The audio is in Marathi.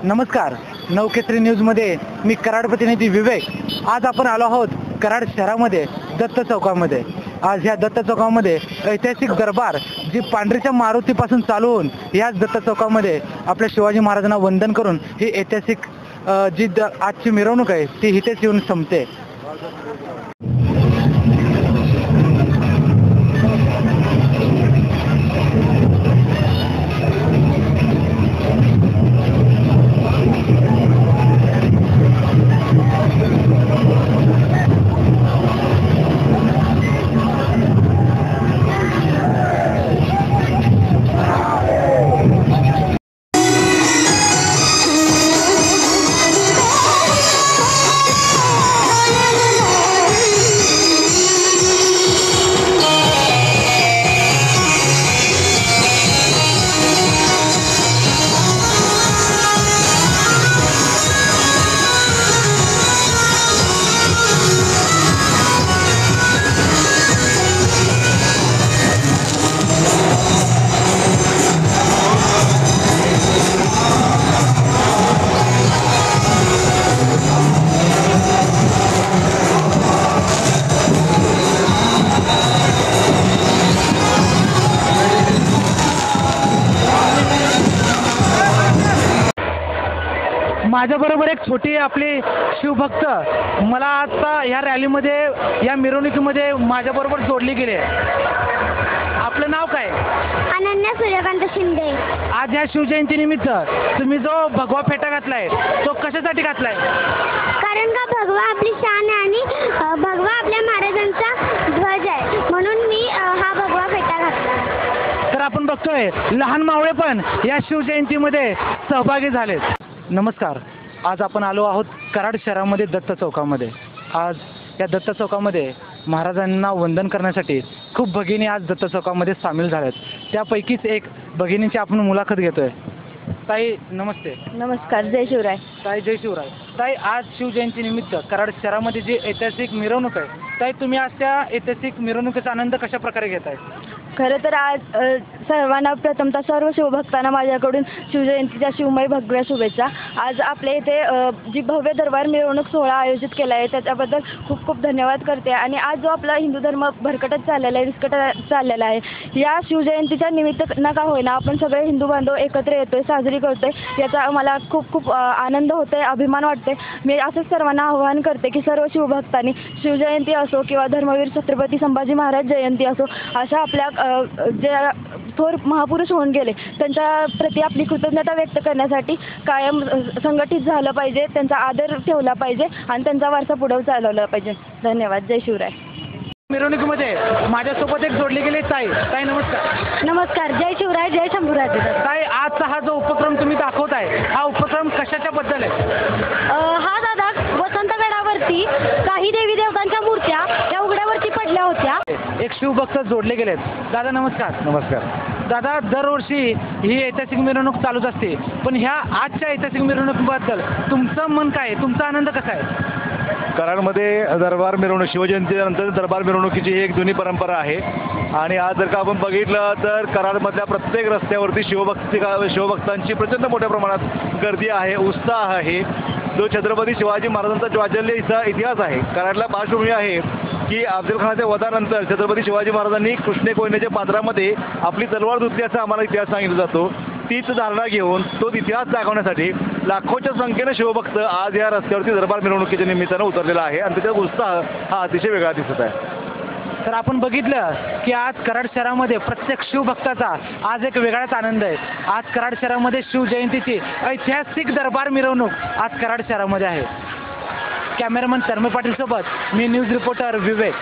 नमस्कार, नवकेसरी न्यूजमध्ये मी कराड प्रतिनिधी विवेक. आज आपण आलो आहोत कराड शहरामध्ये दत्त चौकामध्ये. आज ह्या दत्त चौकामध्ये ऐतिहासिक दरबार जी पांढरीच्या मारुतीपासून चालू होऊन याच दत्त चौकामध्ये आपल्या शिवाजी महाराजांना वंदन करून ही ऐतिहासिक जी आजची मिरवणूक आहे ती इथेच येऊन संपते. माझ्याबरोबर एक छोटी आपली शिवभक्त मला आता या रॅलीमध्ये या मिरवणुकीमध्ये माझ्याबरोबर जोडली गेली. आपलं नाव काय? अनन्या सूर्यकांत शिंदे. आज या शिवजयंतीनिमित्त तुम्ही जो भगवा फेटा घातलाय तो कशासाठी घातलाय? कारण का भगवा आपली शान आहे आणि भगवा आपल्या महाराजांचा ध्वज आहे, म्हणून मी हा भगवा फेटा घातला. तर आपण बघतोय लहान मावळे पण या शिवजयंतीमध्ये सहभागी झालेत. नमस्कार, आज आपण आलो आहोत कराड शहरामध्ये दत्त चौकामध्ये. आज या दत्त चौकामध्ये महाराजांना वंदन करण्यासाठी खूप भगिनी आज दत्त चौकामध्ये सामील झाल्यात. त्यापैकीच एक भगिनींची आपण मुलाखत घेतोय. ताई नमस्ते. नमस्कार, जय शिवराय. ताई जय शिवराय. ताई आज शिवजयंतीनिमित्त कराड शहरामध्ये जी ऐतिहासिक मिरवणूक आहे, ताई तुम्ही आज त्या ऐतिहासिक मिरवणुकीचा आनंद कशा प्रकारे घेताय? खरं तर आज सर्वांना प्रथमतः सर्व शिवभक्तांना माझ्याकडून शिवजयंतीच्या शिवमय भगव्या शुभेच्छा. आज आपल्या इथे जी भव्य दरबार मिरवणूक सोहळा आयोजित केला आहे त्याच्याबद्दल खूप खूप धन्यवाद करते. आणि आज जो आपला हिंदू धर्म भरकटत चाललेला आहे, विस्कटत चाललेला आहे, या शिवजयंतीच्या निमित्त नका होईना आपण सगळे हिंदू बांधव एकत्र येतोय, साजरी करतोय. याचा मला खूप खूप आनंद होतोय, अभिमान वाटते. मी असंच सर्वांना आवाहन करते की सर्व शिवभक्तांनी शिवजयंती असो किंवा धर्मवीर छत्रपती संभाजी महाराज जयंती असो, अशा आपल्या जे थोर महापुरुष होऊन गेले त्यांच्या प्रती आपली कृतज्ञता व्यक्त करण्यासाठी कायम संघटित झालं पाहिजे, त्यांचा आदर ठेवला पाहिजे आणि त्यांचा वारसा पुढे चालवला पाहिजे. धन्यवाद. जय शिवराय. मिरवणुकीमध्ये माझ्यासोबत एक जोडली गेली ताई. ताई नमस्कार. नमस्कार, जय शिवराय, जय शंभूराज. ताई आजचा हा जो उपक्रम तुम्ही दाखवताय हा उपक्रम कशाच्या बद्दल आहे? हा दादा वसंतगडावरती काही देवी देवतांच्या मूर्त्या या उघड्यावरती पडल्या होत्या. एक शिवभक्त जोडले गेलेत. दादा नमस्कार. नमस्कार दादा, दरवर्षी ही ऐतिहासिक मिरवणूक चालूच असते, पण ह्या आजच्या ऐतिहासिक मिरवणुकीबद्दल तुमचं मन काय आहे, तुमचा आनंद कसा आहे? कराडमध्ये दरबार मिरवणूक शिवजयंतीनंतर दरबार मिरवणुकीची ही एक जुनी परंपरा आहे. आणि आज जर का आपण बघितलं तर कराडमधल्या प्रत्येक रस्त्यावरती शिवभक्तांची प्रचंड मोठ्या प्रमाणात गर्दी आहे, उत्साह आहे. जो छत्रपती शिवाजी महाराजांचा ज्वाजल्यचा इतिहास आहे. कराडला पार्श्वभूमी आहे की अफजलखानाच्या वधानंतर छत्रपती शिवाजी महाराजांनी कृष्णे कोयनेच्या पात्रामध्ये आपली तलवार धुतली असा आम्हाला इतिहास सांगितला जातो. तीच धारणा घेऊन तो इतिहास दाखवण्यासाठी लाखोच्या संख्येने शिवभक्त आज या रस्त्यावरती दरबार मिरवणुकीच्या निमित्तानं उतरलेला आहे आणि त्याचा उत्साह हा अतिशय वेगळा दिसत आहे. तर आपण बघितलं की आज कराड शहरामध्ये प्रत्येक शिवभक्ताचा आज एक वेगळाच आनंद आहे. आज कराड शहरामध्ये शिवजयंतीची ऐतिहासिक दरबार मिरवणूक आज कराड शहरामध्ये आहे. कॅमेरामन तन्मय पाटील सोबत मी न्यूज रिपोर्टर विवेक.